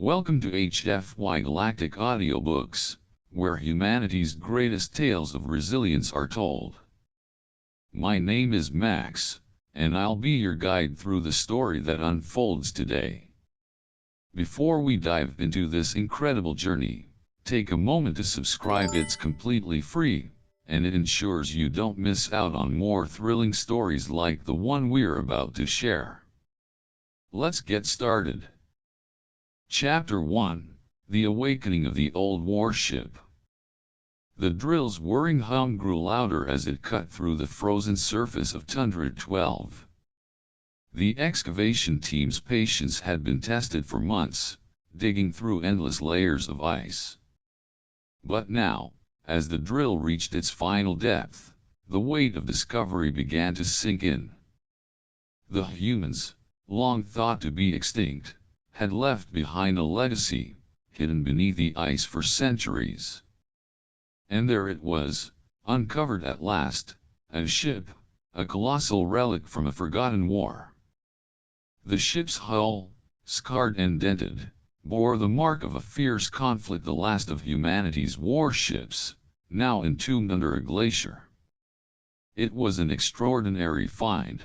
Welcome to HFY Galactic Audiobooks, where humanity's greatest tales of resilience are told. My name is Max, and I'll be your guide through the story that unfolds today. Before we dive into this incredible journey, take a moment to subscribe. It's completely free, and it ensures you don't miss out on more thrilling stories like the one we're about to share. Let's get started. Chapter 1, The Awakening of the Old Warship. The drill's whirring hum grew louder as it cut through the frozen surface of Tundra 12. The excavation team's patience had been tested for months, digging through endless layers of ice. But now, as the drill reached its final depth, the weight of discovery began to sink in. The humans, long thought to be extinct, had left behind a legacy, hidden beneath the ice for centuries. And there it was, uncovered at last, a ship, a colossal relic from a forgotten war. The ship's hull, scarred and dented, bore the mark of a fierce conflict, the last of humanity's warships, now entombed under a glacier. It was an extraordinary find.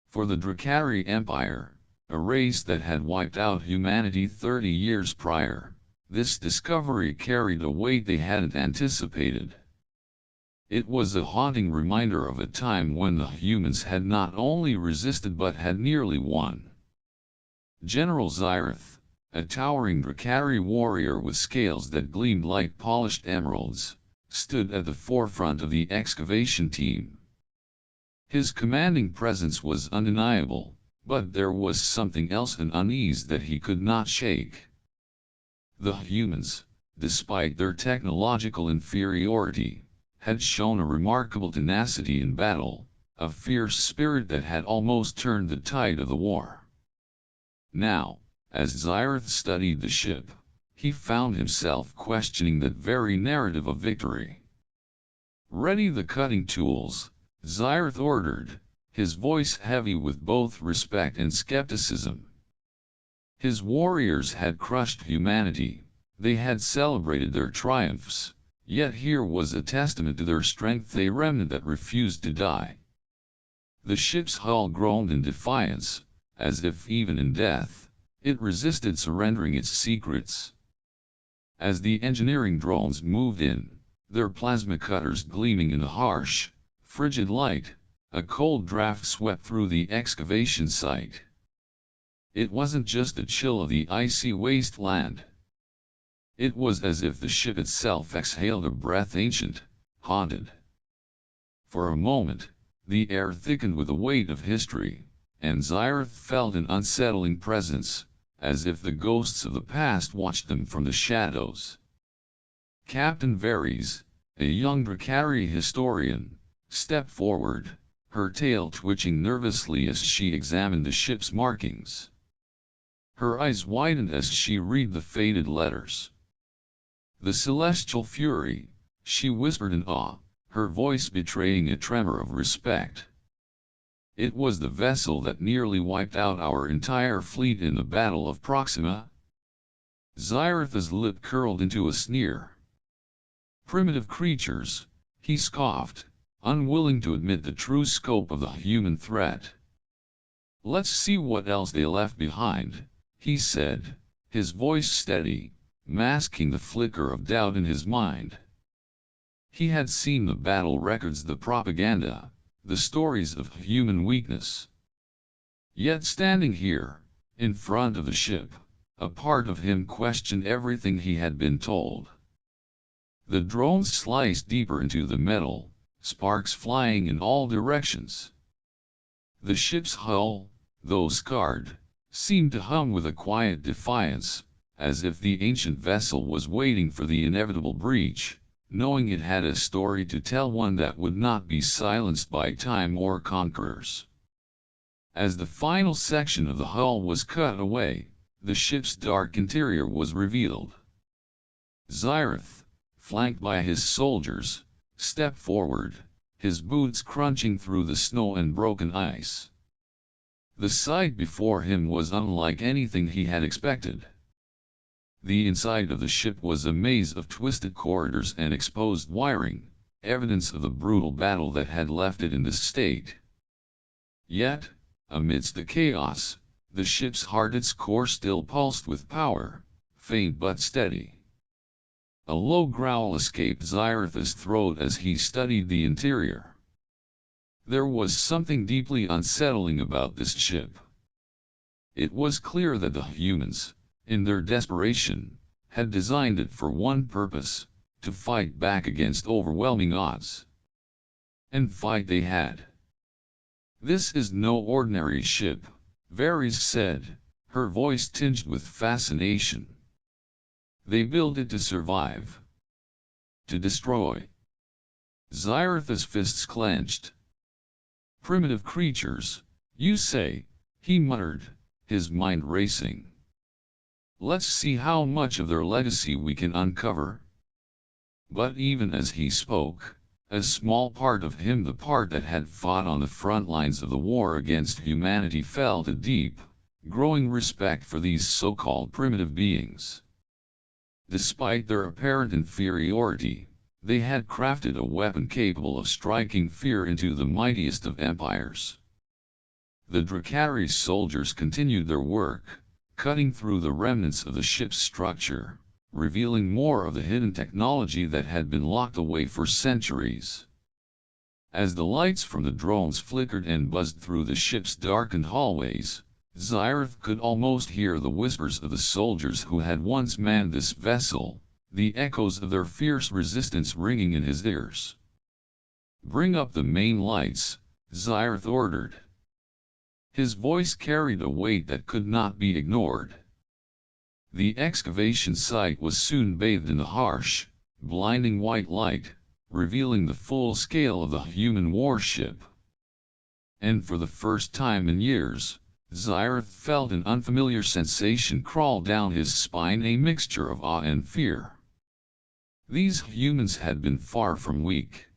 For the Drakari Empire, a race that had wiped out humanity 30 years prior, this discovery carried a weight they hadn't anticipated. It was a haunting reminder of a time when the humans had not only resisted but had nearly won. General Zyrith, a towering Drakari warrior with scales that gleamed like polished emeralds, stood at the forefront of the excavation team. His commanding presence was undeniable, but there was something else, an unease that he could not shake. The humans, despite their technological inferiority, had shown a remarkable tenacity in battle, a fierce spirit that had almost turned the tide of the war. Now, as Zyrith studied the ship, he found himself questioning that very narrative of victory. "Ready the cutting tools," Zyrith ordered, his voice heavy with both respect and skepticism. His warriors had crushed humanity, they had celebrated their triumphs, yet here was a testament to their strength, a remnant that refused to die. The ship's hull groaned in defiance, as if even in death, it resisted surrendering its secrets. As the engineering drones moved in, their plasma cutters gleaming in a harsh, frigid light, a cold draft swept through the excavation site. It wasn't just the chill of the icy wasteland. It was as if the ship itself exhaled a breath ancient, haunted. For a moment, the air thickened with the weight of history, and Zyrith felt an unsettling presence, as if the ghosts of the past watched them from the shadows. Captain Varys, a young Drakari historian, stepped forward, her tail twitching nervously as she examined the ship's markings. Her eyes widened as she read the faded letters. "The Celestial Fury," she whispered in awe, her voice betraying a tremor of respect. "It was the vessel that nearly wiped out our entire fleet in the Battle of Proxima." Zyrith's lip curled into a sneer. "Primitive creatures," he scoffed, unwilling to admit the true scope of the human threat. "Let's see what else they left behind," he said, his voice steady, masking the flicker of doubt in his mind. He had seen the battle records, the propaganda, the stories of human weakness. Yet standing here, in front of the ship, a part of him questioned everything he had been told. The drones sliced deeper into the metal, sparks flying in all directions. The ship's hull, though scarred, seemed to hum with a quiet defiance, as if the ancient vessel was waiting for the inevitable breach, knowing it had a story to tell, one that would not be silenced by time or conquerors. As the final section of the hull was cut away, the ship's dark interior was revealed. Zyrith, flanked by his soldiers, stepped forward, his boots crunching through the snow and broken ice. The sight before him was unlike anything he had expected. The inside of the ship was a maze of twisted corridors and exposed wiring, evidence of the brutal battle that had left it in this state. Yet, amidst the chaos, the ship's heart, its core still pulsed with power, faint but steady. A low growl escaped Xyrath's throat as he studied the interior. There was something deeply unsettling about this ship. It was clear that the humans, in their desperation, had designed it for one purpose: to fight back against overwhelming odds. And fight they had. "This is no ordinary ship," Varys said, her voice tinged with fascination. "They built it to survive. To destroy." Xyrath's fists clenched. "Primitive creatures, you say?" he muttered, his mind racing. "Let's see how much of their legacy we can uncover." But even as he spoke, a small part of him, the part that had fought on the front lines of the war against humanity, felt a deep, growing respect for these so-called primitive beings. Despite their apparent inferiority, they had crafted a weapon capable of striking fear into the mightiest of empires. The Drakari soldiers continued their work, cutting through the remnants of the ship's structure, revealing more of the hidden technology that had been locked away for centuries. As the lights from the drones flickered and buzzed through the ship's darkened hallways, Xyrath could almost hear the whispers of the soldiers who had once manned this vessel, the echoes of their fierce resistance ringing in his ears. "Bring up the main lights," Xyrath ordered. His voice carried a weight that could not be ignored. The excavation site was soon bathed in the harsh, blinding white light, revealing the full scale of the human warship. And for the first time in years, Xyrath felt an unfamiliar sensation crawl down his spine, a mixture of awe and fear. These humans had been far from weak.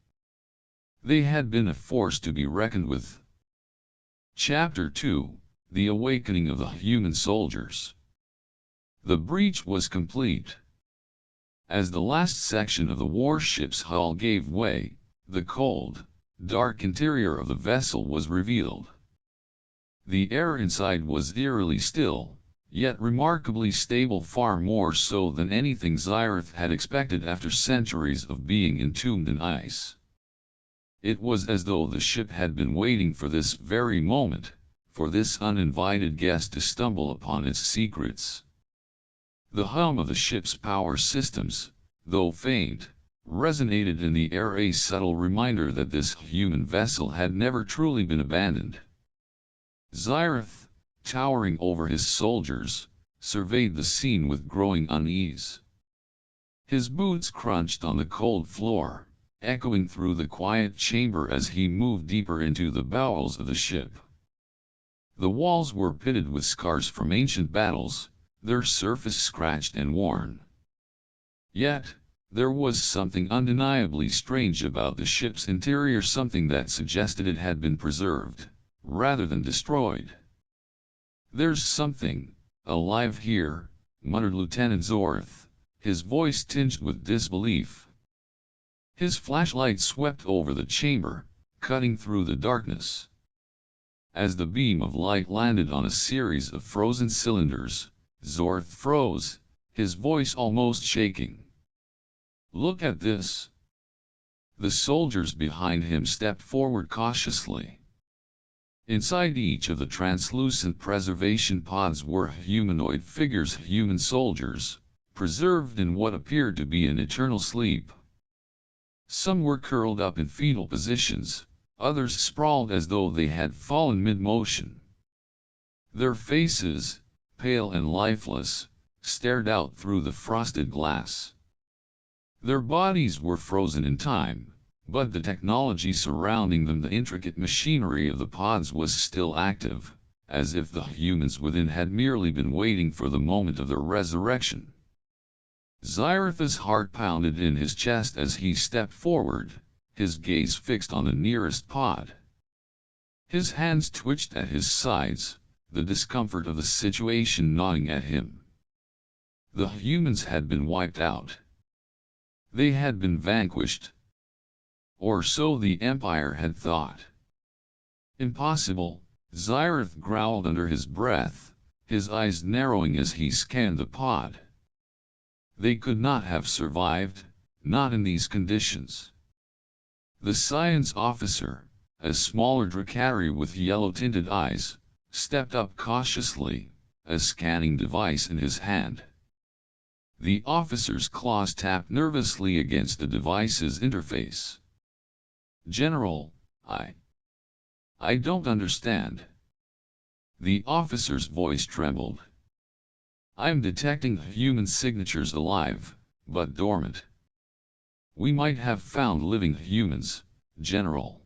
They had been a force to be reckoned with. Chapter 2: The Awakening of the Human Soldiers. The breach was complete. As the last section of the warship's hull gave way, the cold, dark interior of the vessel was revealed. The air inside was eerily still, yet remarkably stable, far more so than anything Xyrath had expected after centuries of being entombed in ice. It was as though the ship had been waiting for this very moment, for this uninvited guest to stumble upon its secrets. The hum of the ship's power systems, though faint, resonated in the air, a subtle reminder that this human vessel had never truly been abandoned. Xyrath, towering over his soldiers, surveyed the scene with growing unease. His boots crunched on the cold floor, echoing through the quiet chamber as he moved deeper into the bowels of the ship. The walls were pitted with scars from ancient battles, their surface scratched and worn. Yet, there was something undeniably strange about the ship's interior, something that suggested it had been preserved, rather than destroyed. "There's something alive here," muttered Lieutenant Zorth, his voice tinged with disbelief. His flashlight swept over the chamber, cutting through the darkness. As the beam of light landed on a series of frozen cylinders, Zorth froze, his voice almost shaking. "Look at this." The soldiers behind him stepped forward cautiously. Inside each of the translucent preservation pods were humanoid figures, human soldiers, preserved in what appeared to be an eternal sleep. Some were curled up in fetal positions, others sprawled as though they had fallen mid-motion. Their faces, pale and lifeless, stared out through the frosted glass. Their bodies were frozen in time, but the technology surrounding them, the intricate machinery of the pods, was still active, as if the humans within had merely been waiting for the moment of their resurrection. Xyrath's heart pounded in his chest as he stepped forward, his gaze fixed on the nearest pod. His hands twitched at his sides, the discomfort of the situation gnawing at him. The humans had been wiped out. They had been vanquished. Or so the Empire had thought. Impossible, Xyrath growled under his breath, his eyes narrowing as he scanned the pod. They could not have survived, not in these conditions. The science officer, a smaller Drakari with yellow-tinted eyes, stepped up cautiously, a scanning device in his hand. The officer's claws tapped nervously against the device's interface. General, I don't understand. The officer's voice trembled. I'm detecting human signatures alive, but dormant. We might have found living humans, General.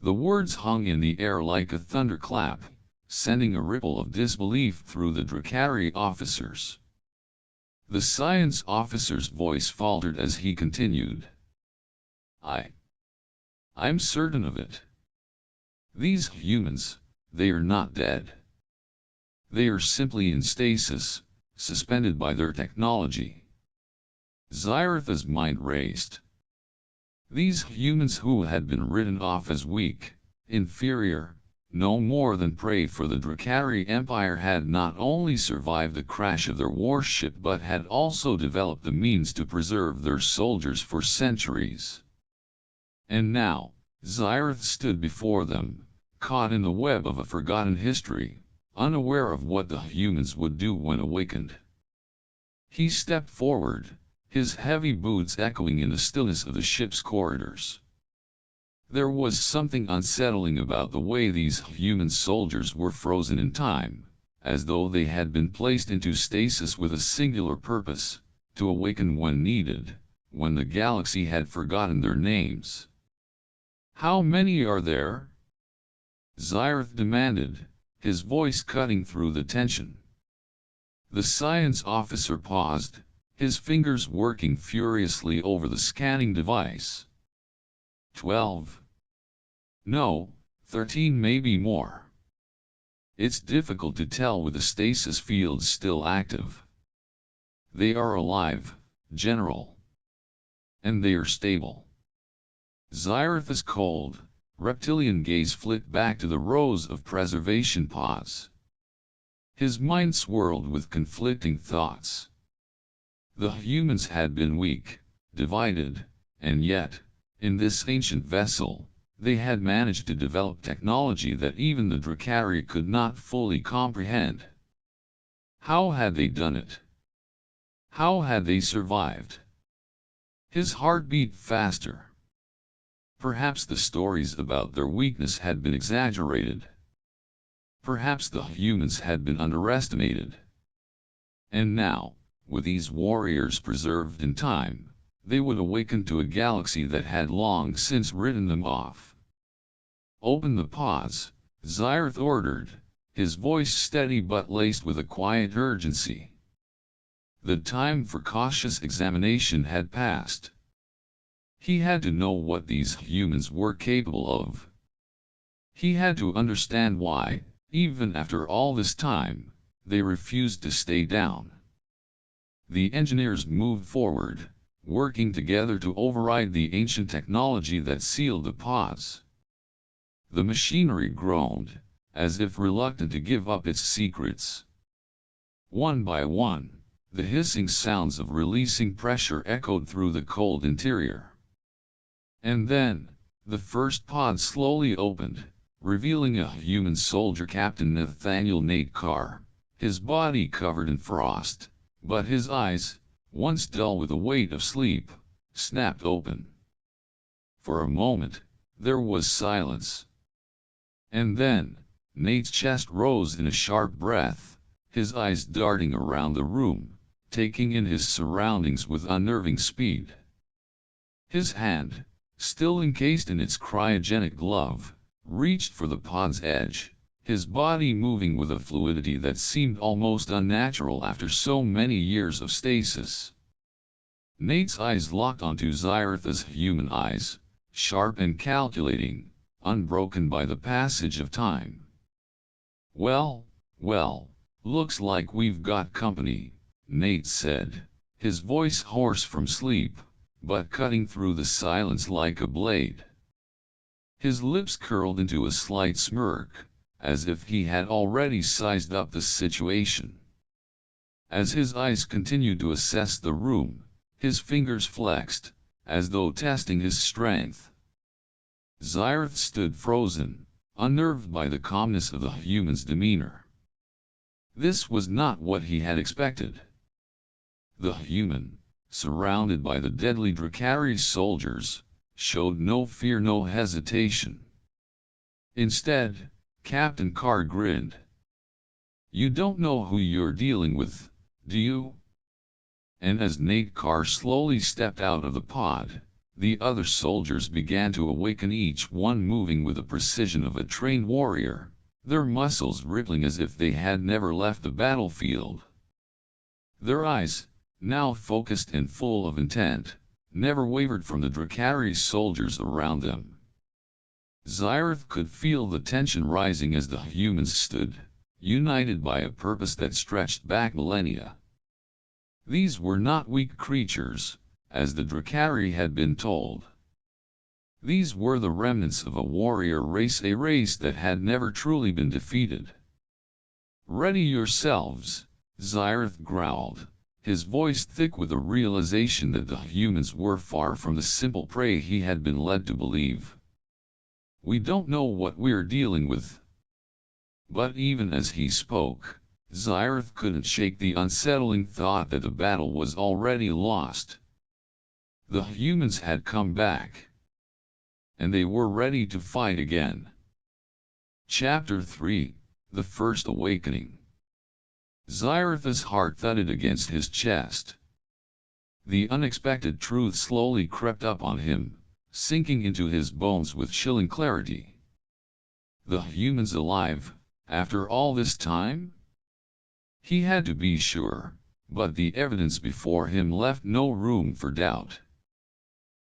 The words hung in the air like a thunderclap, sending a ripple of disbelief through the Drakari officers. The science officer's voice faltered as he continued. I'm certain of it. These humans, they are not dead. They are simply in stasis, suspended by their technology. Xyrath's mind raced. These humans who had been written off as weak, inferior, no more than prey for the Drakari Empire had not only survived the crash of their warship but had also developed the means to preserve their soldiers for centuries. And now, Xyrath stood before them, caught in the web of a forgotten history, unaware of what the humans would do when awakened. He stepped forward, his heavy boots echoing in the stillness of the ship's corridors. There was something unsettling about the way these human soldiers were frozen in time, as though they had been placed into stasis with a singular purpose, to awaken when needed, when the galaxy had forgotten their names. How many are there? Xyrath demanded, his voice cutting through the tension. The science officer paused, his fingers working furiously over the scanning device. 12. No, 13, maybe more. It's difficult to tell with the stasis fields still active. They are alive, General. And they are stable. Xyrath's cold, reptilian gaze flicked back to the rows of preservation pods. His mind swirled with conflicting thoughts. The humans had been weak, divided, and yet, in this ancient vessel, they had managed to develop technology that even the Drakari could not fully comprehend. How had they done it? How had they survived? His heart beat faster. Perhaps the stories about their weakness had been exaggerated. Perhaps the humans had been underestimated. And now, with these warriors preserved in time, they would awaken to a galaxy that had long since written them off. Open the pods, Xyrath ordered, his voice steady but laced with a quiet urgency. The time for cautious examination had passed. He had to know what these humans were capable of. He had to understand why, even after all this time, they refused to stay down. The engineers moved forward, working together to override the ancient technology that sealed the pods. The machinery groaned, as if reluctant to give up its secrets. One by one, the hissing sounds of releasing pressure echoed through the cold interior. And then, the first pod slowly opened, revealing a human soldier, Captain Nathaniel Nate Carr, his body covered in frost, but his eyes, once dull with the weight of sleep, snapped open. For a moment, there was silence. And then, Nate's chest rose in a sharp breath, his eyes darting around the room, taking in his surroundings with unnerving speed. His hand, still encased in its cryogenic glove, reached for the pod's edge, his body moving with a fluidity that seemed almost unnatural after so many years of stasis. Nate's eyes locked onto Xyrath's human eyes, sharp and calculating, unbroken by the passage of time. Well, looks like we've got company, Nate said, his voice hoarse from sleep, but cutting through the silence like a blade. His lips curled into a slight smirk, as if he had already sized up the situation. As his eyes continued to assess the room, his fingers flexed, as though testing his strength. Zyrth stood frozen, unnerved by the calmness of the human's demeanor. This was not what he had expected. The human, surrounded by the deadly Drakari soldiers, showed no fear, no hesitation. Instead, Captain Carr grinned. "You don't know who you're dealing with, do you?" And as Nate Carr slowly stepped out of the pod, the other soldiers began to awaken, each one moving with the precision of a trained warrior, their muscles rippling as if they had never left the battlefield. Their eyes, now focused and full of intent, never wavered from the Drakari soldiers around them. Zyrth could feel the tension rising as the humans stood, united by a purpose that stretched back millennia. These were not weak creatures, as the Drakari had been told. These were the remnants of a warrior race, a race that had never truly been defeated. "Ready yourselves," Zyrth growled, his voice thick with the realization that the humans were far from the simple prey he had been led to believe. "We don't know what we're dealing with." But even as he spoke, Zyrth couldn't shake the unsettling thought that the battle was already lost. The humans had come back. And they were ready to fight again. Chapter 3, The First Awakening. Zyrth's heart thudded against his chest. The unexpected truth slowly crept up on him, sinking into his bones with chilling clarity. The humans alive, after all this time? He had to be sure, but the evidence before him left no room for doubt.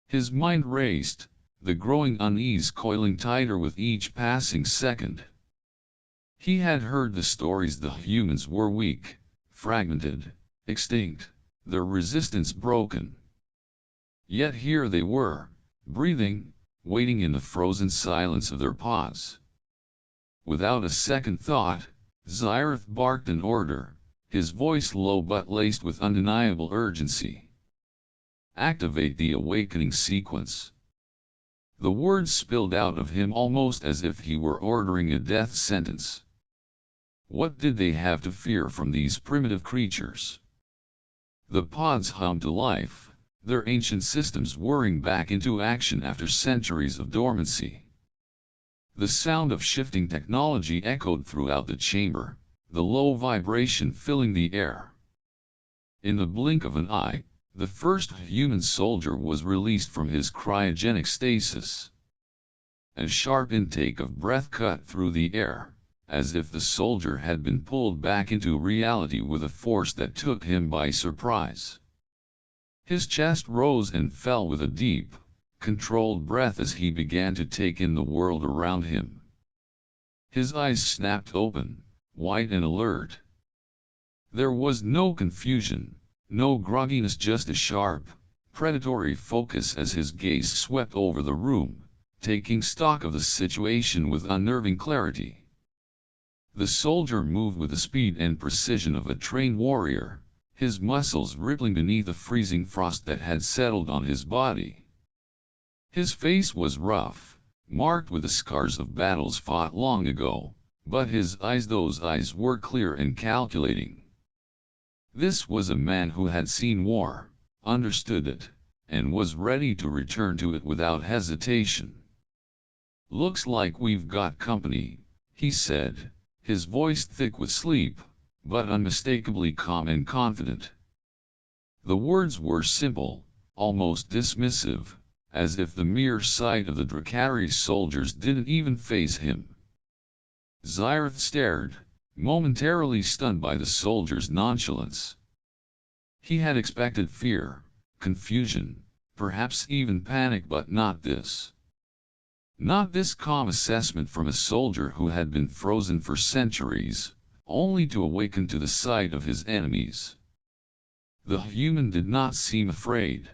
His mind raced, the growing unease coiling tighter with each passing second. He had heard the stories the humans were weak, fragmented, extinct, their resistance broken. Yet here they were, breathing, waiting in the frozen silence of their pods. Without a second thought, Zyrth barked an order, his voice low but laced with undeniable urgency. "Activate the awakening sequence." The words spilled out of him almost as if he were ordering a death sentence. What did they have to fear from these primitive creatures? The pods hummed to life, their ancient systems whirring back into action after centuries of dormancy. The sound of shifting technology echoed throughout the chamber, the low vibration filling the air. In the blink of an eye, the first human soldier was released from his cryogenic stasis. A sharp intake of breath cut through the air, as if the soldier had been pulled back into reality with a force that took him by surprise. His chest rose and fell with a deep, controlled breath as he began to take in the world around him. His eyes snapped open, wide and alert. There was no confusion, no grogginess, just a sharp, predatory focus as his gaze swept over the room, taking stock of the situation with unnerving clarity. The soldier moved with the speed and precision of a trained warrior, his muscles rippling beneath the freezing frost that had settled on his body. His face was rough, marked with the scars of battles fought long ago, but his eyes, those eyes were clear and calculating. This was a man who had seen war, understood it, and was ready to return to it without hesitation. "Looks like we've got company," he said, his voice thick with sleep, but unmistakably calm and confident. The words were simple, almost dismissive, as if the mere sight of the Drakari soldiers didn't even faze him. Zyrth stared, momentarily stunned by the soldiers' nonchalance. He had expected fear, confusion, perhaps even panic, but not this. Not this calm assessment from a soldier who had been frozen for centuries, only to awaken to the sight of his enemies. The human did not seem afraid.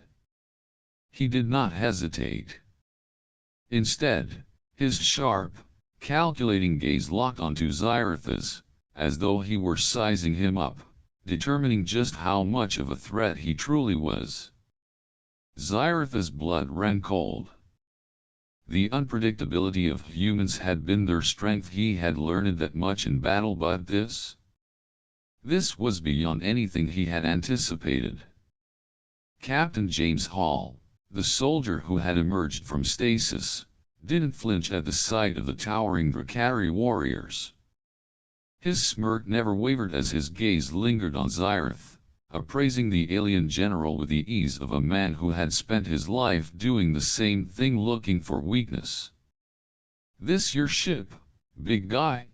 He did not hesitate. Instead, his sharp, calculating gaze locked onto Xyrath's, as though he were sizing him up, determining just how much of a threat he truly was. Xyrath's blood ran cold. The unpredictability of humans had been their strength. He had learned that much in battle, but this was beyond anything he had anticipated. Captain James Hall, the soldier who had emerged from stasis, didn't flinch at the sight of the towering Drakari warriors. His smirk never wavered as his gaze lingered on Xyrath, appraising the alien general with the ease of a man who had spent his life doing the same thing, looking for weakness. "This your ship, big guy?"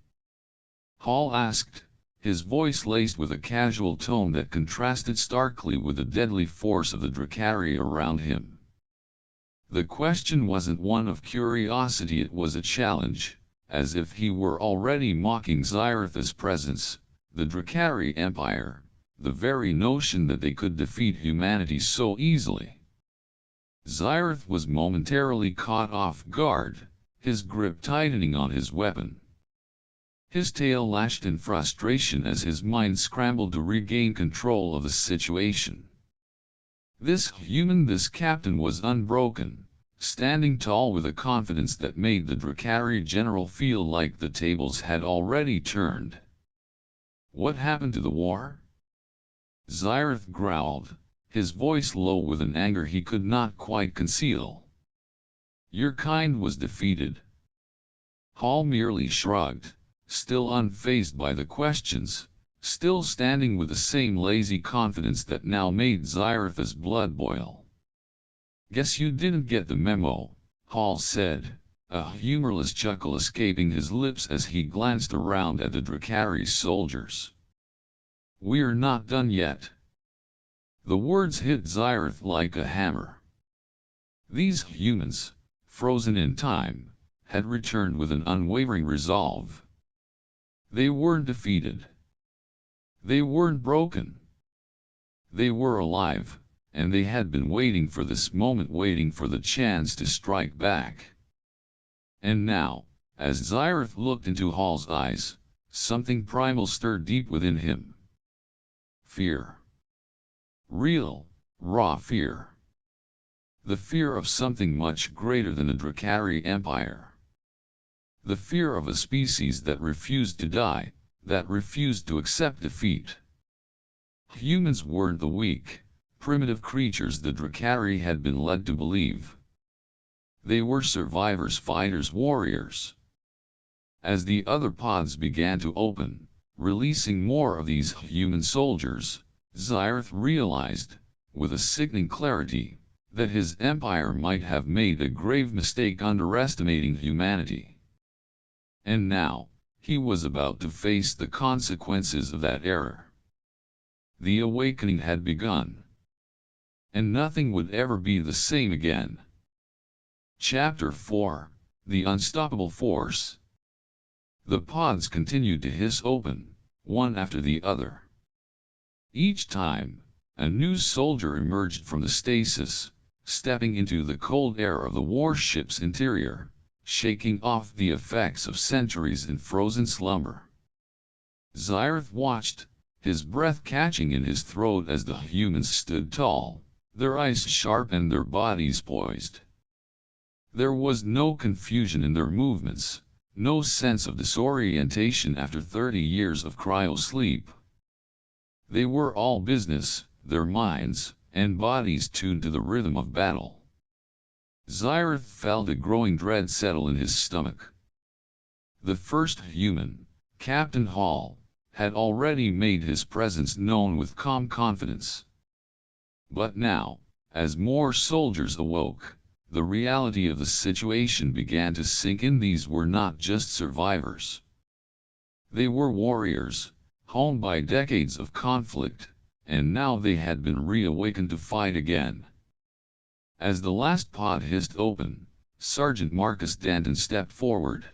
Hall asked, his voice laced with a casual tone that contrasted starkly with the deadly force of the Drakari around him. The question wasn't one of curiosity, it was a challenge, as if he were already mocking Xyrath's presence, the Drakari Empire, the very notion that they could defeat humanity so easily. Xyrath was momentarily caught off guard, his grip tightening on his weapon. His tail lashed in frustration as his mind scrambled to regain control of the situation. This human, this captain, was unbroken, standing tall with a confidence that made the Drakari general feel like the tables had already turned. "What happened to the war?" Xyrath growled, his voice low with an anger he could not quite conceal. "Your kind was defeated." Hall merely shrugged, still unfazed by the questions, still standing with the same lazy confidence that now made Xyrath's blood boil. "Guess you didn't get the memo," Hall said, a humorless chuckle escaping his lips as he glanced around at the Drakari soldiers. "We're not done yet." The words hit Xyrath like a hammer. These humans, frozen in time, had returned with an unwavering resolve. They weren't defeated. They weren't broken. They were alive, and they had been waiting for this moment, waiting for the chance to strike back. And now, as Xyrath looked into Hall's eyes, something primal stirred deep within him. Fear. Real, raw fear. The fear of something much greater than the Drakari Empire. The fear of a species that refused to die, that refused to accept defeat. Humans weren't the weak, primitive creatures the Drakari had been led to believe. They were survivors, fighters, warriors. As the other pods began to open, releasing more of these human soldiers, Xyrath realized, with a sickening clarity, that his empire might have made a grave mistake underestimating humanity. And now, he was about to face the consequences of that error. The awakening had begun. And nothing would ever be the same again. Chapter 4, The Unstoppable Force. The pods continued to hiss open, one after the other. Each time, a new soldier emerged from the stasis, stepping into the cold air of the warship's interior, shaking off the effects of centuries in frozen slumber. Xyrath watched, his breath catching in his throat as the humans stood tall, their eyes sharp and their bodies poised. There was no confusion in their movements, no sense of disorientation after 30 years of cryo-sleep. They were all business, their minds and bodies tuned to the rhythm of battle. Xyrath felt a growing dread settle in his stomach. The first human, Captain Hall, had already made his presence known with calm confidence. But now, as more soldiers awoke, the reality of the situation began to sink in. These were not just survivors. They were warriors, honed by decades of conflict, and now they had been reawakened to fight again. As the last pod hissed open, Sergeant Marcus Danton stepped forward.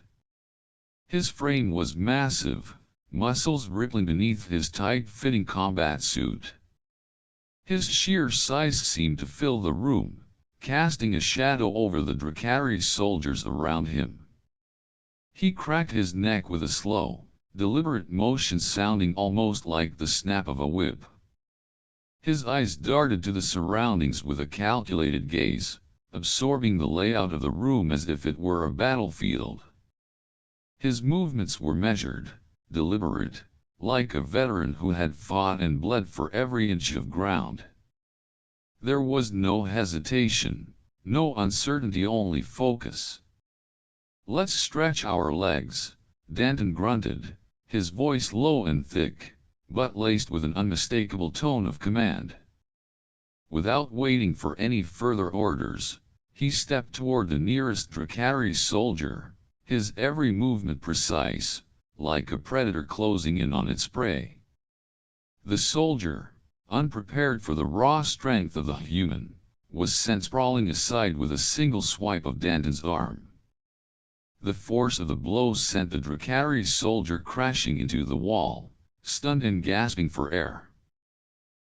His frame was massive, muscles rippling beneath his tight-fitting combat suit. His sheer size seemed to fill the room, casting a shadow over the Drakari soldiers around him. He cracked his neck with a slow, deliberate motion sounding almost like the snap of a whip. His eyes darted to the surroundings with a calculated gaze, absorbing the layout of the room as if it were a battlefield. His movements were measured, deliberate, like a veteran who had fought and bled for every inch of ground. There was no hesitation, no uncertainty, only focus. "Let's stretch our legs," Danton grunted, his voice low and thick, but laced with an unmistakable tone of command. Without waiting for any further orders, he stepped toward the nearest Drakari soldier, his every movement precise, like a predator closing in on its prey. The soldier, unprepared for the raw strength of the human, was sent sprawling aside with a single swipe of Danton's arm. The force of the blow sent the Drakari soldier crashing into the wall, stunned and gasping for air.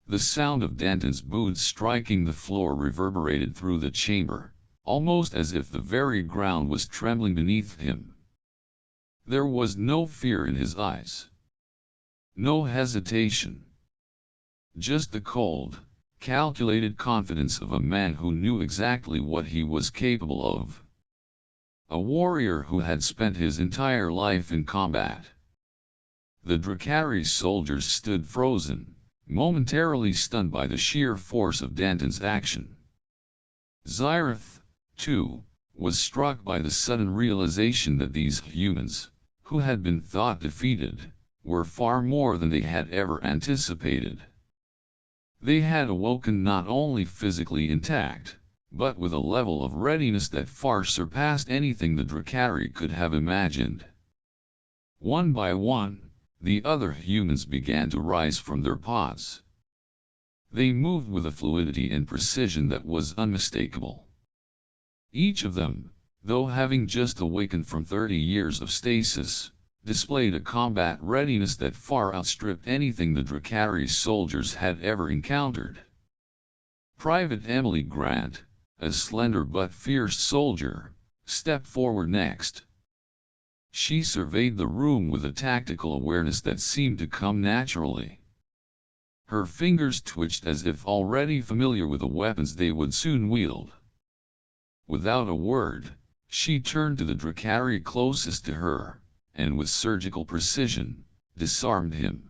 The sound of Danton's boots striking the floor reverberated through the chamber, almost as if the very ground was trembling beneath him. There was no fear in his eyes. No hesitation. Just the cold, calculated confidence of a man who knew exactly what he was capable of. A warrior who had spent his entire life in combat. The Drakari soldiers stood frozen, momentarily stunned by the sheer force of Danton's action. Zyrith, too, was struck by the sudden realization that these humans, who had been thought defeated, were far more than they had ever anticipated. They had awoken not only physically intact, but with a level of readiness that far surpassed anything the Drakari could have imagined. One by one, the other humans began to rise from their pods. They moved with a fluidity and precision that was unmistakable. Each of them, though having just awakened from 30 years of stasis, displayed a combat readiness that far outstripped anything the Drakari soldiers had ever encountered. Private Emily Grant, a slender but fierce soldier, stepped forward next. She surveyed the room with a tactical awareness that seemed to come naturally. Her fingers twitched as if already familiar with the weapons they would soon wield. Without a word, she turned to the Drakari closest to her, and with surgical precision, disarmed him.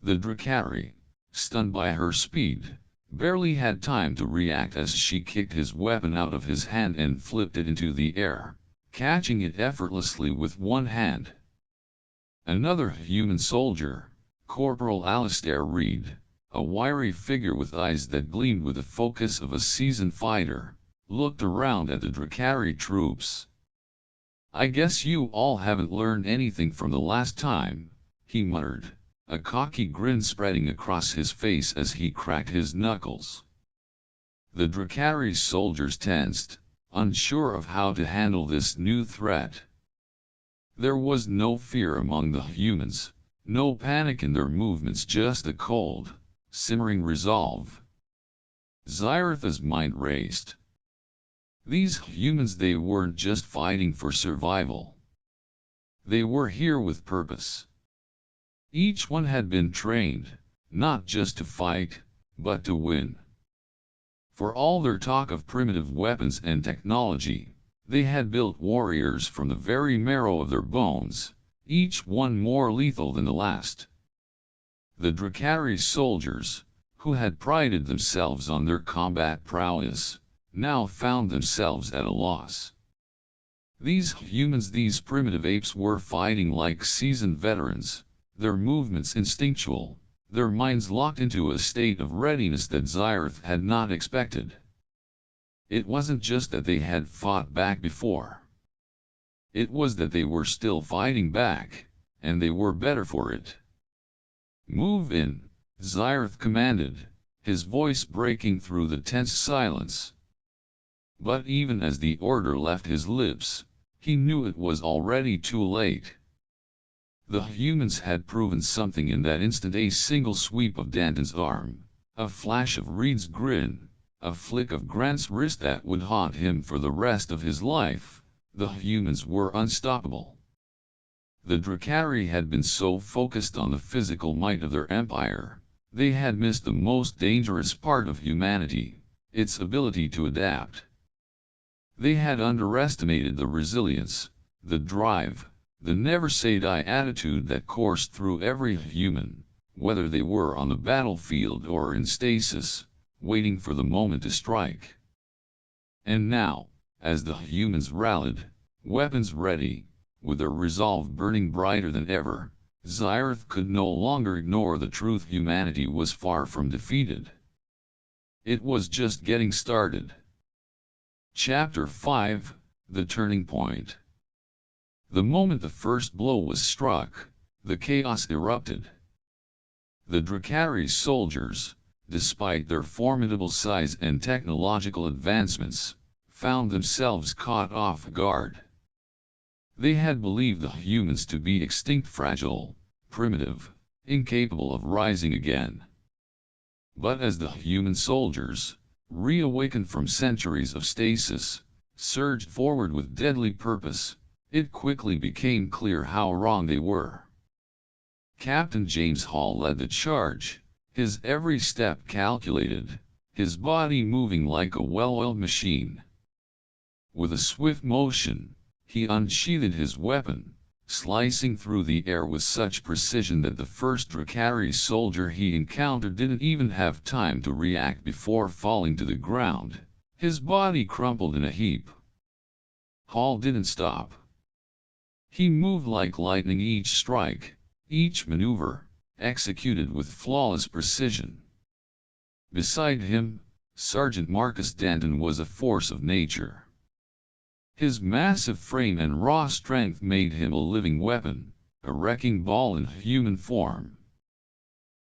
The Drakari, stunned by her speed, barely had time to react as she kicked his weapon out of his hand and flipped it into the air, catching it effortlessly with one hand. Another human soldier, Corporal Alistair Reed, a wiry figure with eyes that gleamed with the focus of a seasoned fighter, looked around at the Drakari troops. "I guess you all haven't learned anything from the last time," he muttered, a cocky grin spreading across his face as he cracked his knuckles. The Drakari soldiers tensed, unsure of how to handle this new threat. There was no fear among the humans, no panic in their movements, just a cold, simmering resolve. Zyrith's mind raced. These humans, they weren't just fighting for survival. They were here with purpose. Each one had been trained, not just to fight, but to win. For all their talk of primitive weapons and technology, they had built warriors from the very marrow of their bones, each one more lethal than the last. The Drakari soldiers, who had prided themselves on their combat prowess, now found themselves at a loss. These humans, these primitive apes, were fighting like seasoned veterans, their movements instinctual, their minds locked into a state of readiness that Zyrith had not expected. It wasn't just that they had fought back before. It was that they were still fighting back, and they were better for it. "Move in," Zyrith commanded, his voice breaking through the tense silence. But even as the order left his lips, he knew it was already too late. The humans had proven something in that instant. A single sweep of Danton's arm, A flash of Reed's grin, a flick of Grant's wrist that would haunt him for the rest of his life. The humans were unstoppable. The Drakari had been so focused on the physical might of their empire, they had missed the most dangerous part of humanity, its ability to adapt. They had underestimated the resilience, the drive, the never-say-die attitude that coursed through every human, whether they were on the battlefield or in stasis, waiting for the moment to strike. And now, as the humans rallied, weapons ready, with their resolve burning brighter than ever, Zyrith could no longer ignore the truth: humanity was far from defeated. It was just getting started. Chapter 5, The Turning Point. The moment the first blow was struck, the chaos erupted. The Drakari soldiers, despite their formidable size and technological advancements, found themselves caught off guard. They had believed the humans to be extinct, fragile, primitive, incapable of rising again. But as the human soldiers, reawakened from centuries of stasis, surged forward with deadly purpose, it quickly became clear how wrong they were. Captain James Hall led the charge, his every step calculated, his body moving like a well-oiled machine. With a swift motion, he unsheathed his weapon, slicing through the air with such precision that the first Drakari soldier he encountered didn't even have time to react before falling to the ground, his body crumpled in a heap. Hall didn't stop. He moved like lightning, each strike, each maneuver, executed with flawless precision. Beside him, Sergeant Marcus Danton was a force of nature. His massive frame and raw strength made him a living weapon, a wrecking ball in human form.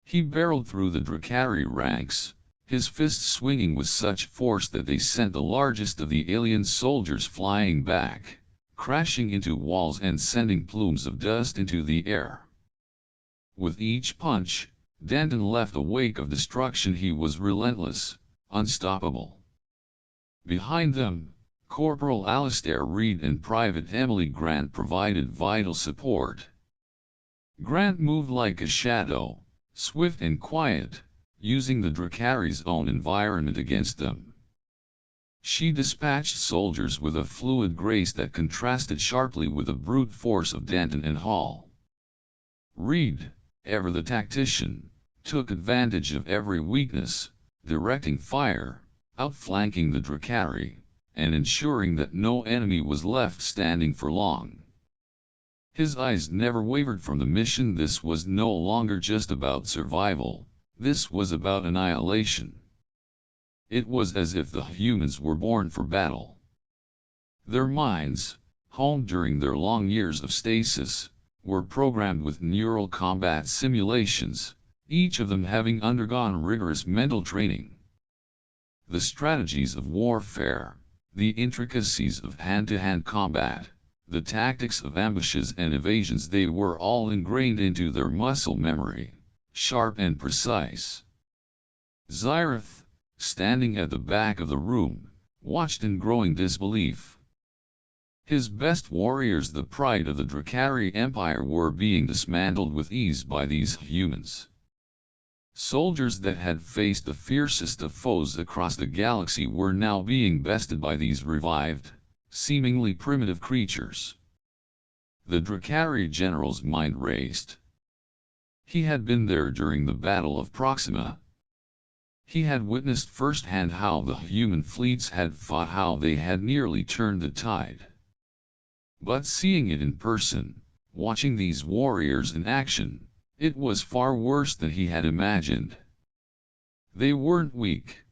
He barreled through the Drakari ranks, his fists swinging with such force that they sent the largest of the alien soldiers flying back, crashing into walls and sending plumes of dust into the air. With each punch, Danton left a wake of destruction. He was relentless, unstoppable. Behind them, Corporal Alistair Reed and Private Emily Grant provided vital support. Grant moved like a shadow, swift and quiet, using the Drakari's own environment against them. She dispatched soldiers with a fluid grace that contrasted sharply with the brute force of Danton and Hall. Reed, ever the tactician, took advantage of every weakness, directing fire, outflanking the Drakari, and ensuring that no enemy was left standing for long. His eyes never wavered from the mission. This was no longer just about survival, this was about annihilation. It was as if the humans were born for battle. Their minds, honed during their long years of stasis, were programmed with neural combat simulations, each of them having undergone rigorous mental training. The strategies of warfare, the intricacies of hand-to-hand combat, the tactics of ambushes and evasions, they were all ingrained into their muscle memory, sharp and precise. Zyrith, standing at the back of the room, watched in growing disbelief. His best warriors, the pride of the Drakari Empire, were being dismantled with ease by these humans. Soldiers that had faced the fiercest of foes across the galaxy were now being bested by these revived, seemingly primitive creatures. The Drakari general's mind raced. He had been there during the Battle of Proxima. He had witnessed firsthand how the human fleets had fought, how they had nearly turned the tide. But seeing it in person, watching these warriors in action, it was far worse than he had imagined. They weren't weak.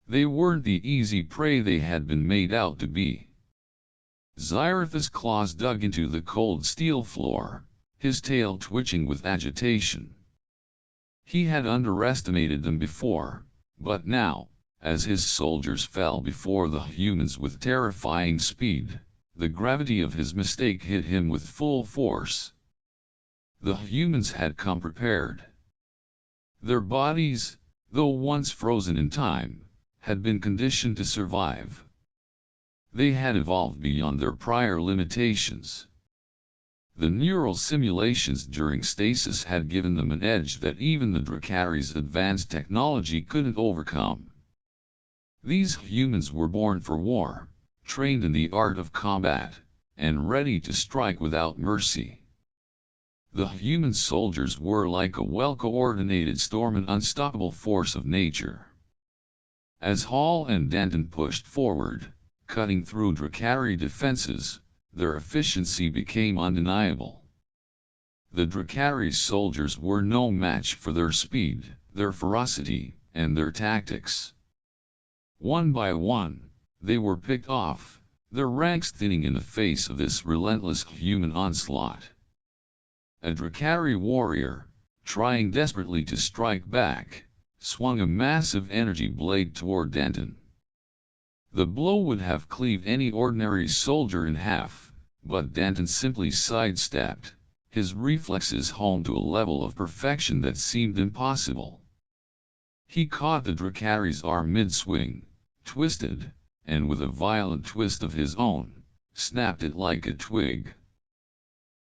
They weren't the easy prey they had been made out to be. Zyrith's claws dug into the cold steel floor, his tail twitching with agitation. He had underestimated them before, but now, as his soldiers fell before the humans with terrifying speed, the gravity of his mistake hit him with full force. The humans had come prepared. Their bodies, though once frozen in time, had been conditioned to survive. They had evolved beyond their prior limitations. The neural simulations during stasis had given them an edge that even the Drakari's advanced technology couldn't overcome. These humans were born for war, trained in the art of combat, and ready to strike without mercy. The human soldiers were like a well-coordinated storm, an unstoppable force of nature. As Hall and Denton pushed forward, cutting through Drakari defenses, their efficiency became undeniable. The Drakari soldiers were no match for their speed, their ferocity, and their tactics. One by one, they were picked off, their ranks thinning in the face of this relentless human onslaught. A Drakari warrior, trying desperately to strike back, swung a massive energy blade toward Denton. The blow would have cleaved any ordinary soldier in half, but Denton simply sidestepped, his reflexes honed to a level of perfection that seemed impossible. He caught the Drakari's arm mid-swing, twisted, and with a violent twist of his own, snapped it like a twig.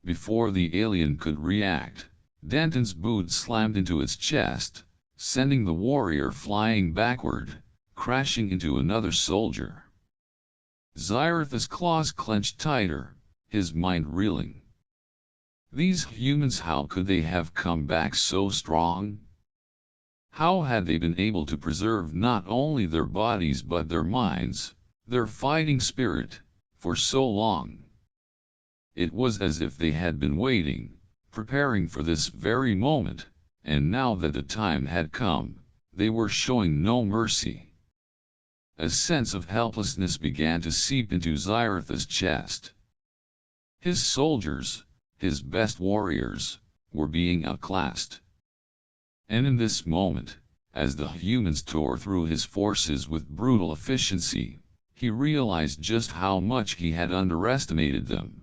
Before the alien could react, Denton's boot slammed into its chest, sending the warrior flying backward, crashing into another soldier. Zyrith's claws clenched tighter, his mind reeling. These humans, how could they have come back so strong? How had they been able to preserve not only their bodies but their minds, their fighting spirit, for so long? It was as if they had been waiting, preparing for this very moment, and now that the time had come, they were showing no mercy. A sense of helplessness began to seep into Zyrith's chest. His soldiers, his best warriors, were being outclassed. And in this moment, as the humans tore through his forces with brutal efficiency, he realized just how much he had underestimated them.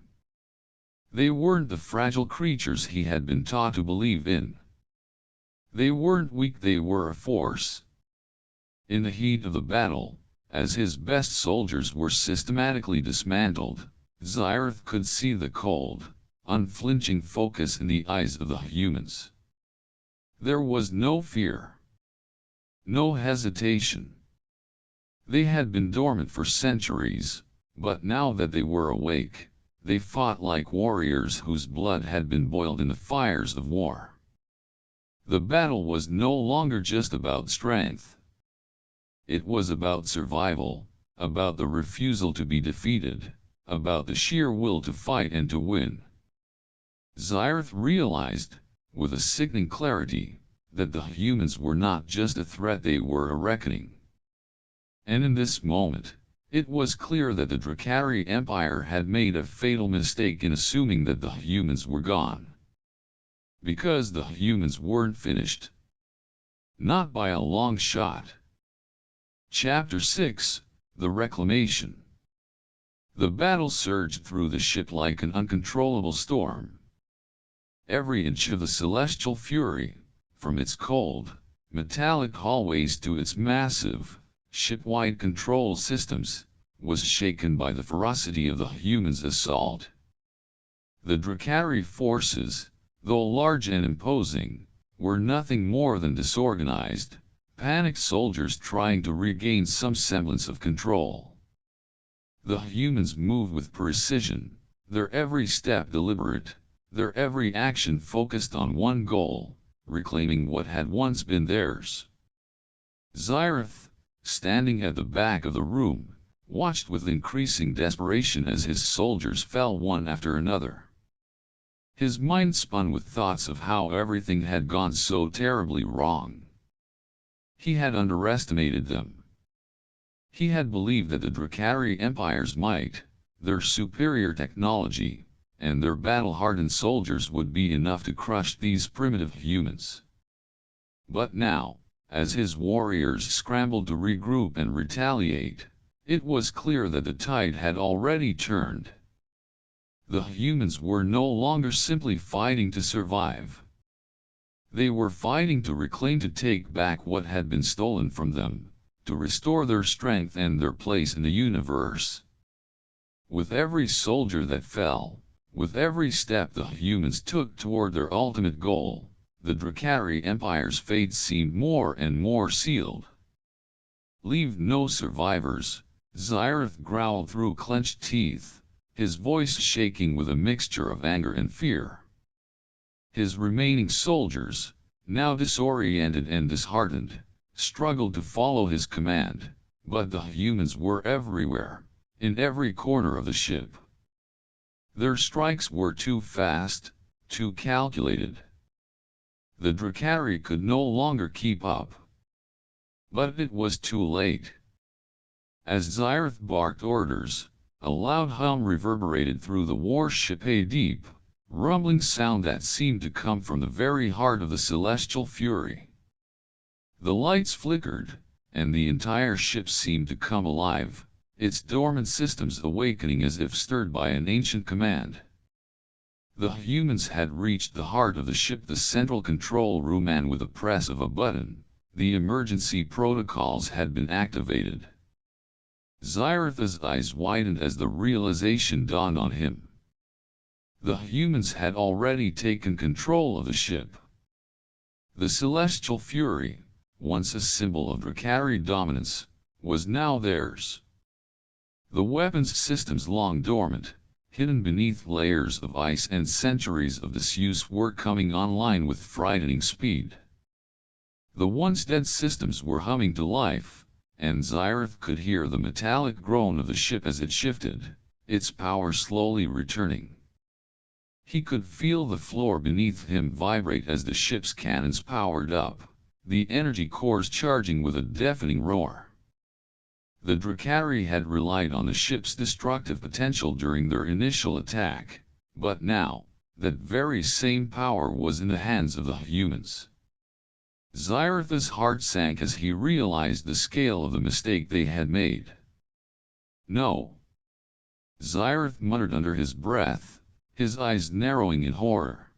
They weren't the fragile creatures he had been taught to believe in. They weren't weak, they were a force. In the heat of the battle, as his best soldiers were systematically dismantled, Zyrith could see the cold, unflinching focus in the eyes of the humans. There was no fear. No hesitation. They had been dormant for centuries, but now that they were awake, they fought like warriors whose blood had been boiled in the fires of war. The battle was no longer just about strength. It was about survival, about the refusal to be defeated, about the sheer will to fight and to win. Zyrith realized, with a sickening clarity, that the humans were not just a threat, they were a reckoning. And in this moment, it was clear that the Drakari Empire had made a fatal mistake in assuming that the humans were gone. Because the humans weren't finished. Not by a long shot. Chapter 6, The Reclamation. The battle surged through the ship like an uncontrollable storm. Every inch of the celestial fury, from its cold, metallic hallways to its massive, ship-wide control systems, was shaken by the ferocity of the humans' assault. The Drakari forces, though large and imposing, were nothing more than disorganized, panicked soldiers trying to regain some semblance of control. The humans moved with precision, their every step deliberate, their every action focused on one goal, reclaiming what had once been theirs. Zyrith, standing at the back of the room, watched with increasing desperation as his soldiers fell one after another. His mind spun with thoughts of how everything had gone so terribly wrong. He had underestimated them. He had believed that the Drakari Empire's might, their superior technology, and their battle-hardened soldiers would be enough to crush these primitive humans. But now, as his warriors scrambled to regroup and retaliate, it was clear that the tide had already turned. The humans were no longer simply fighting to survive. They were fighting to reclaim, to take back what had been stolen from them, to restore their strength and their place in the universe. With every soldier that fell, with every step the humans took toward their ultimate goal, the Drakari Empire's fate seemed more and more sealed. "Leave no survivors," Zyrith growled through clenched teeth, his voice shaking with a mixture of anger and fear. His remaining soldiers, now disoriented and disheartened, struggled to follow his command, but the humans were everywhere, in every corner of the ship. Their strikes were too fast, too calculated. The Drakari could no longer keep up. But it was too late. As Zyrith barked orders, a loud hum reverberated through the warship, a deep, rumbling sound that seemed to come from the very heart of the celestial fury. The lights flickered, and the entire ship seemed to come alive, its dormant systems awakening as if stirred by an ancient command. The humans had reached the heart of the ship, the central control room, and with the press of a button, the emergency protocols had been activated. Zyrith's eyes widened as the realization dawned on him. The humans had already taken control of the ship. The celestial fury, once a symbol of Drakari dominance, was now theirs. The weapons systems, long dormant, hidden beneath layers of ice and centuries of disuse, were coming online with frightening speed. The once dead systems were humming to life, and Zyrith could hear the metallic groan of the ship as it shifted, its power slowly returning. He could feel the floor beneath him vibrate as the ship's cannons powered up, the energy cores charging with a deafening roar. The Drakari had relied on the ship's destructive potential during their initial attack, but now, that very same power was in the hands of the humans. Zyrith's heart sank as he realized the scale of the mistake they had made. "No!" Zyrith muttered under his breath, his eyes narrowing in horror.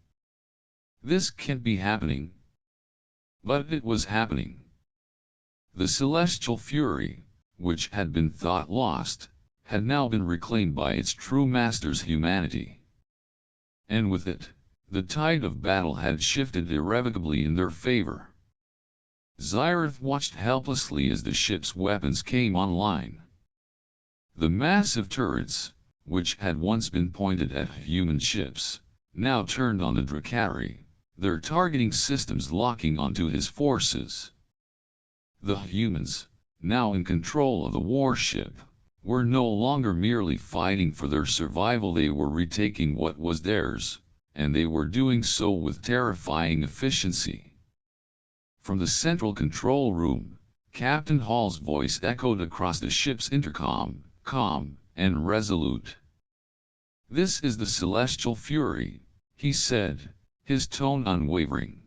"This can't be happening." But it was happening. The celestial fury, which had been thought lost, had now been reclaimed by its true masters, humanity. And with it, the tide of battle had shifted irrevocably in their favor. Zyrith watched helplessly as the ship's weapons came online. The massive turrets, which had once been pointed at human ships, now turned on the Drakari, their targeting systems locking onto his forces. The humans, now in control of the warship, were no longer merely fighting for their survival. They were retaking what was theirs, and they were doing so with terrifying efficiency. From the central control room, Captain Hall's voice echoed across the ship's intercom, calm and resolute. "This is the celestial fury," he said, his tone unwavering.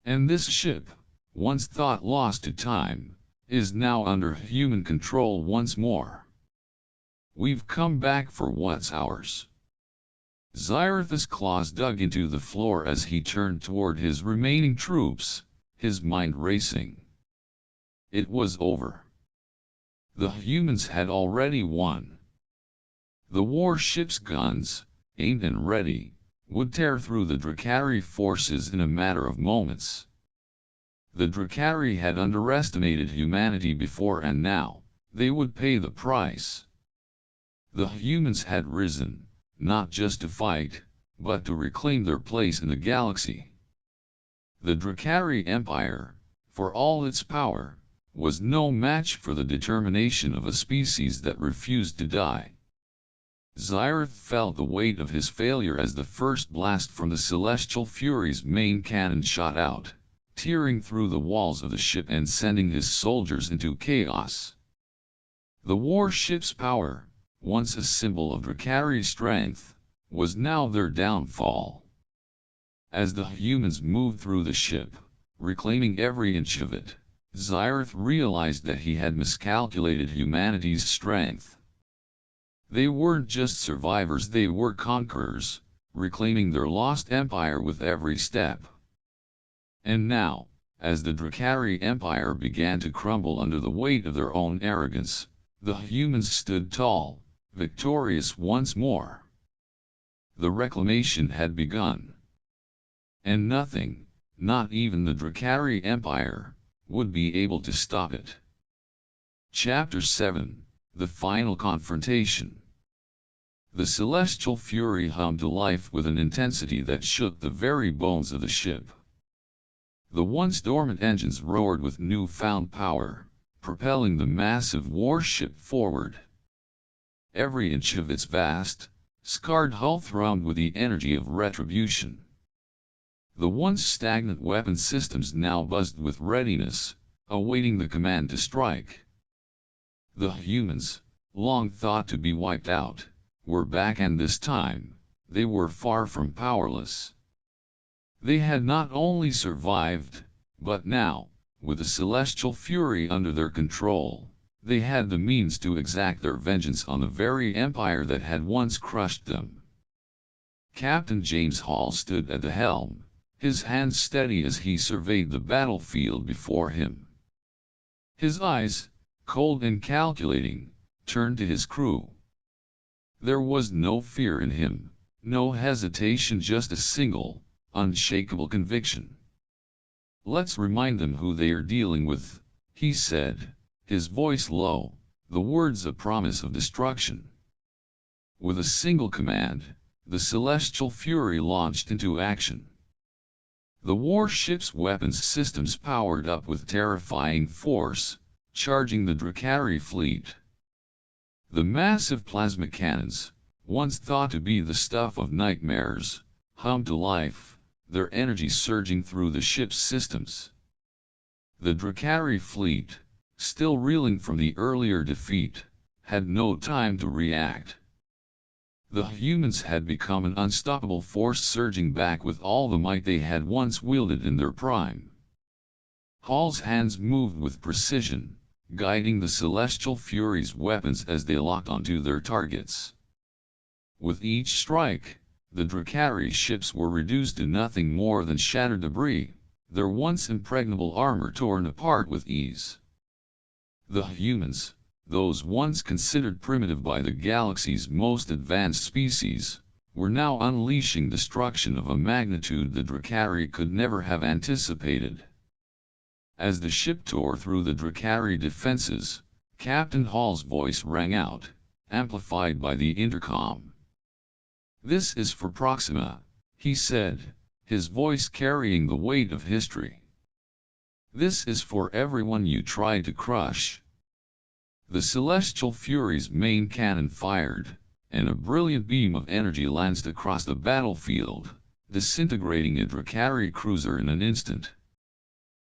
"And this ship, once thought lost to time, is now under human control once more. We've come back for what's ours." Zyrith's claws dug into the floor as he turned toward his remaining troops, his mind racing. It was over. The humans had already won. The warship's guns, aimed and ready, would tear through the Drakari forces in a matter of moments. The Drakari had underestimated humanity before, and now, they would pay the price. The humans had risen, not just to fight, but to reclaim their place in the galaxy. The Drakari Empire, for all its power, was no match for the determination of a species that refused to die. Zyrith felt the weight of his failure as the first blast from the celestial fury's main cannon shot out, tearing through the walls of the ship and sending his soldiers into chaos. The warship's power, once a symbol of Drakari's strength, was now their downfall. As the humans moved through the ship, reclaiming every inch of it, Zyrith realized that he had miscalculated humanity's strength. They weren't just survivors, they were conquerors, reclaiming their lost empire with every step. And now, as the Drakari Empire began to crumble under the weight of their own arrogance, the humans stood tall, victorious once more. The reclamation had begun. And nothing, not even the Drakari Empire, would be able to stop it. Chapter 7, The Final Confrontation. The celestial fury hummed to life with an intensity that shook the very bones of the ship. The once dormant engines roared with newfound power, propelling the massive warship forward. Every inch of its vast, scarred hull thrummed with the energy of retribution. The once stagnant weapon systems now buzzed with readiness, awaiting the command to strike. The humans, long thought to be wiped out, were back, and this time, they were far from powerless. They had not only survived, but now, with the celestial fury under their control, they had the means to exact their vengeance on the very empire that had once crushed them. Captain James Hall stood at the helm, his hands steady as he surveyed the battlefield before him. His eyes, cold and calculating, turned to his crew. There was no fear in him, no hesitation, just a single, unshakable conviction. "Let's remind them who they are dealing with," he said, his voice low, the words a promise of destruction. With a single command, the celestial fury launched into action. The warship's weapons systems powered up with terrifying force, charging the Drakari fleet. The massive plasma cannons, once thought to be the stuff of nightmares, hummed to life, their energy surging through the ship's systems. The Drakari fleet, still reeling from the earlier defeat, had no time to react. The humans had become an unstoppable force, surging back with all the might they had once wielded in their prime. Hall's hands moved with precision, guiding the celestial fury's weapons as they locked onto their targets. With each strike, the Drakari ships were reduced to nothing more than shattered debris, their once impregnable armor torn apart with ease. The humans, those once considered primitive by the galaxy's most advanced species, were now unleashing destruction of a magnitude the Drakari could never have anticipated. As the ship tore through the Drakari defenses, Captain Hall's voice rang out, amplified by the intercom. "This is for Proxima," he said, his voice carrying the weight of history. "This is for everyone you tried to crush." The celestial fury's main cannon fired, and a brilliant beam of energy lanced across the battlefield, disintegrating a Drakari cruiser in an instant.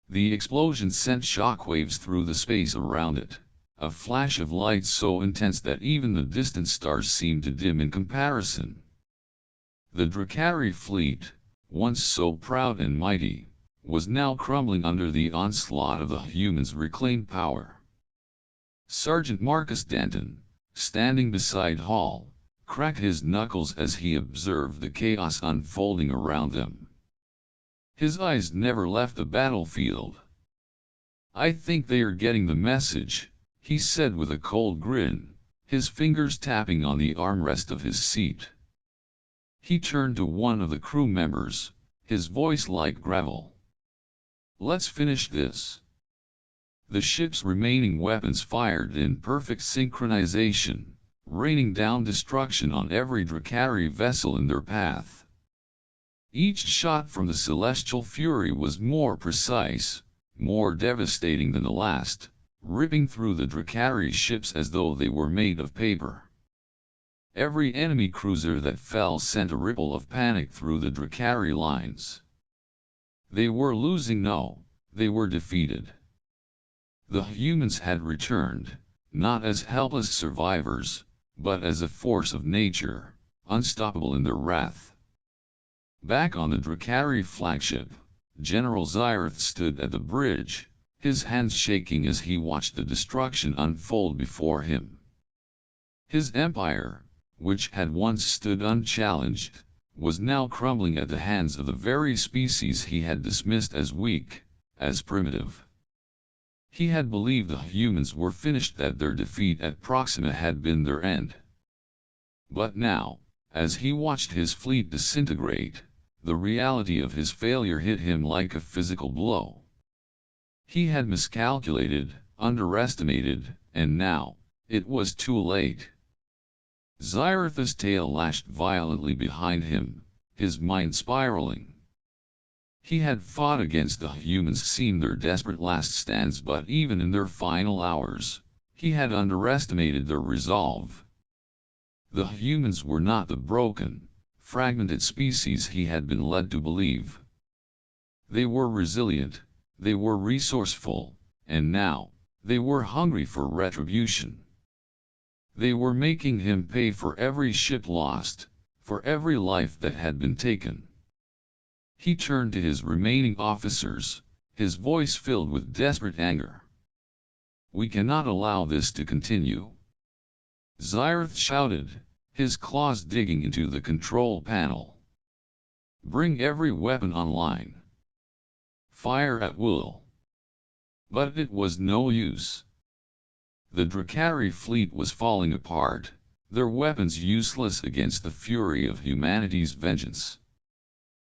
The explosion sent shockwaves through the space around it, a flash of light so intense that even the distant stars seemed to dim in comparison. The Drakari fleet, once so proud and mighty, was now crumbling under the onslaught of the humans' reclaimed power. Sergeant Marcus Denton, standing beside Hall, cracked his knuckles as he observed the chaos unfolding around them. His eyes never left the battlefield. "I think they are getting the message," he said with a cold grin, his fingers tapping on the armrest of his seat. He turned to one of the crew members, his voice like gravel. "Let's finish this." The ship's remaining weapons fired in perfect synchronization, raining down destruction on every Drakari vessel in their path. Each shot from the celestial fury was more precise, more devastating than the last, ripping through the Drakari ships as though they were made of paper. Every enemy cruiser that fell sent a ripple of panic through the Drakari lines. They were losing, no, they were defeated. The humans had returned, not as helpless survivors, but as a force of nature, unstoppable in their wrath. Back on the Drakari flagship, General Zyrith stood at the bridge, his hands shaking as he watched the destruction unfold before him. His empire, which had once stood unchallenged, was now crumbling at the hands of the very species he had dismissed as weak, as primitive. He had believed the humans were finished, that their defeat at Proxima had been their end. But now, as he watched his fleet disintegrate, the reality of his failure hit him like a physical blow. He had miscalculated, underestimated, and now, it was too late. Xyritha's tail lashed violently behind him, his mind spiraling. He had fought against the humans, seen their desperate last stands, but even in their final hours, he had underestimated their resolve. The humans were not the broken, fragmented species he had been led to believe. They were resilient, they were resourceful, and now, they were hungry for retribution. They were making him pay for every ship lost, for every life that had been taken. He turned to his remaining officers, his voice filled with desperate anger. "We cannot allow this to continue." Xyrith shouted, his claws digging into the control panel. "Bring every weapon online. Fire at will." But it was no use. The Drakari fleet was falling apart, their weapons useless against the fury of humanity's vengeance.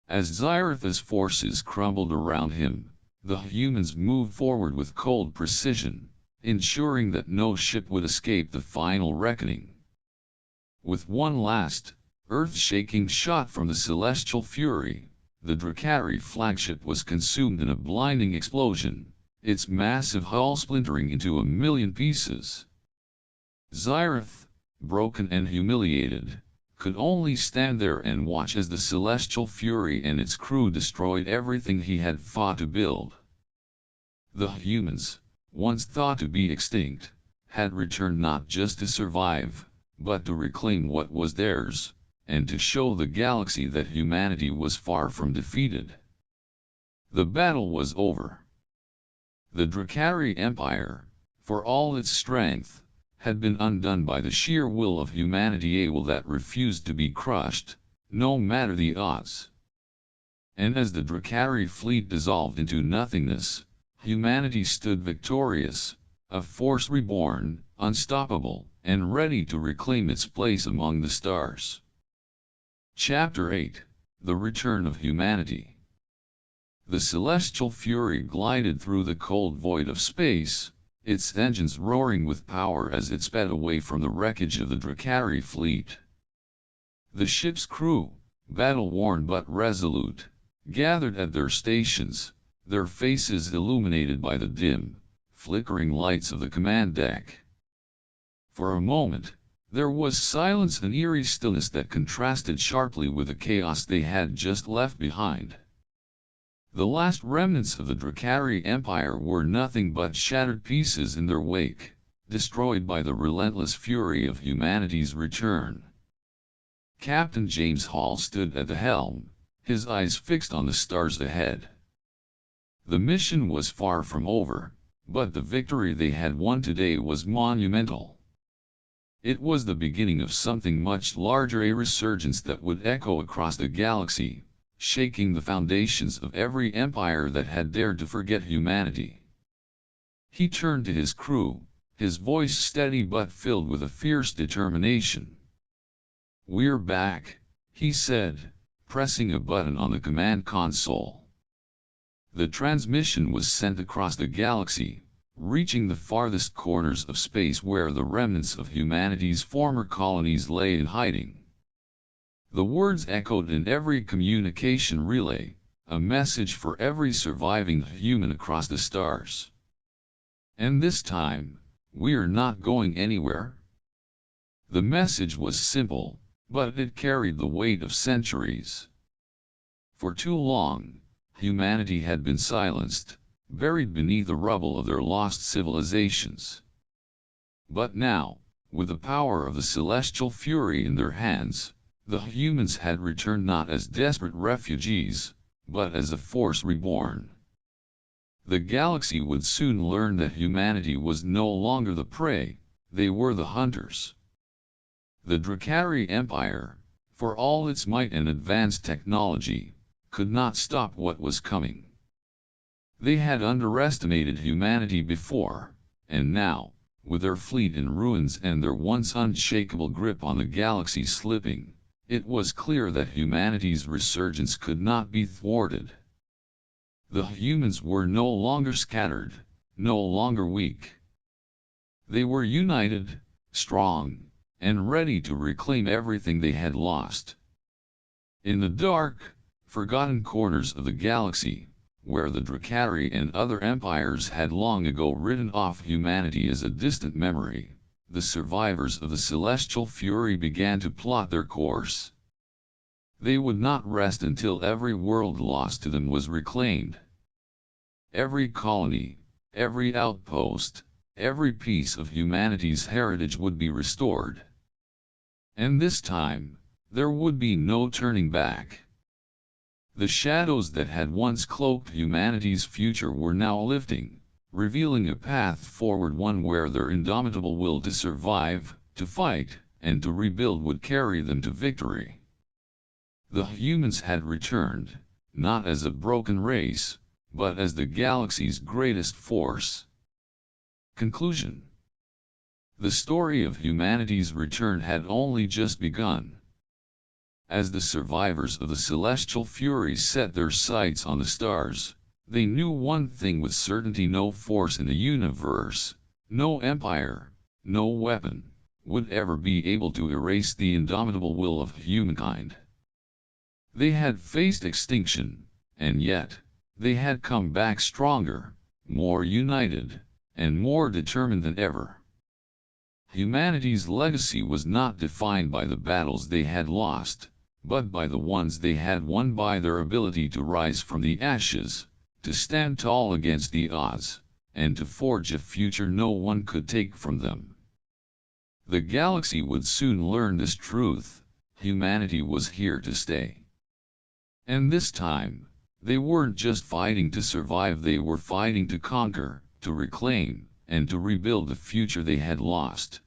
As Xyritha's forces crumbled around him, the humans moved forward with cold precision, ensuring that no ship would escape the final reckoning. With one last, earth-shaking shot from the celestial fury, the Drakari flagship was consumed in a blinding explosion, its massive hull splintering into a million pieces. Xyrith, broken and humiliated, could only stand there and watch as the celestial fury and its crew destroyed everything he had fought to build. The humans, once thought to be extinct, had returned not just to survive, but to reclaim what was theirs, and to show the galaxy that humanity was far from defeated. The battle was over. The Drakari Empire, for all its strength, had been undone by the sheer will of humanity, a will that refused to be crushed, no matter the odds. And as the Drakari fleet dissolved into nothingness, humanity stood victorious, a force reborn, unstoppable, and ready to reclaim its place among the stars. Chapter 8: The Return of Humanity. The celestial fury glided through the cold void of space, its engines roaring with power as it sped away from the wreckage of the Drakari fleet. The ship's crew, battle-worn but resolute, gathered at their stations, their faces illuminated by the dim, flickering lights of the command deck. For a moment, there was silence and eerie stillness that contrasted sharply with the chaos they had just left behind. The last remnants of the Drakari Empire were nothing but shattered pieces in their wake, destroyed by the relentless fury of humanity's return. Captain James Hall stood at the helm, his eyes fixed on the stars ahead. The mission was far from over, but the victory they had won today was monumental. It was the beginning of something much larger, a resurgence that would echo across the galaxy, shaking the foundations of every empire that had dared to forget humanity. He turned to his crew, his voice steady but filled with a fierce determination. "We're back," he said, pressing a button on the command console. The transmission was sent across the galaxy, reaching the farthest corners of space where the remnants of humanity's former colonies lay in hiding. The words echoed in every communication relay, a message for every surviving human across the stars. "And this time, we're not going anywhere." The message was simple, but it carried the weight of centuries. For too long, humanity had been silenced, buried beneath the rubble of their lost civilizations. But now, with the power of the celestial fury in their hands, the humans had returned not as desperate refugees, but as a force reborn. The galaxy would soon learn that humanity was no longer the prey, they were the hunters. The Drakari Empire, for all its might and advanced technology, could not stop what was coming. They had underestimated humanity before, and now, with their fleet in ruins and their once unshakable grip on the galaxy slipping, it was clear that humanity's resurgence could not be thwarted. The humans were no longer scattered, no longer weak. They were united, strong, and ready to reclaim everything they had lost. In the dark, forgotten corners of the galaxy, where the Drakari and other empires had long ago written off humanity as a distant memory, the survivors of the celestial fury began to plot their course. They would not rest until every world lost to them was reclaimed. Every colony, every outpost, every piece of humanity's heritage would be restored. And this time, there would be no turning back. The shadows that had once cloaked humanity's future were now lifting, revealing a path forward, one where their indomitable will to survive, to fight, and to rebuild would carry them to victory. The humans had returned, not as a broken race, but as the galaxy's greatest force. Conclusion. The story of humanity's return had only just begun. As the survivors of the celestial furies set their sights on the stars, they knew one thing with certainty: no force in the universe, no empire, no weapon, would ever be able to erase the indomitable will of humankind. They had faced extinction, and yet, they had come back stronger, more united, and more determined than ever. Humanity's legacy was not defined by the battles they had lost, but by the ones they had won, by their ability to rise from the ashes, to stand tall against the odds, and to forge a future no one could take from them. The galaxy would soon learn this truth: humanity was here to stay. And this time, they weren't just fighting to survive, they were fighting to conquer, to reclaim, and to rebuild the future they had lost.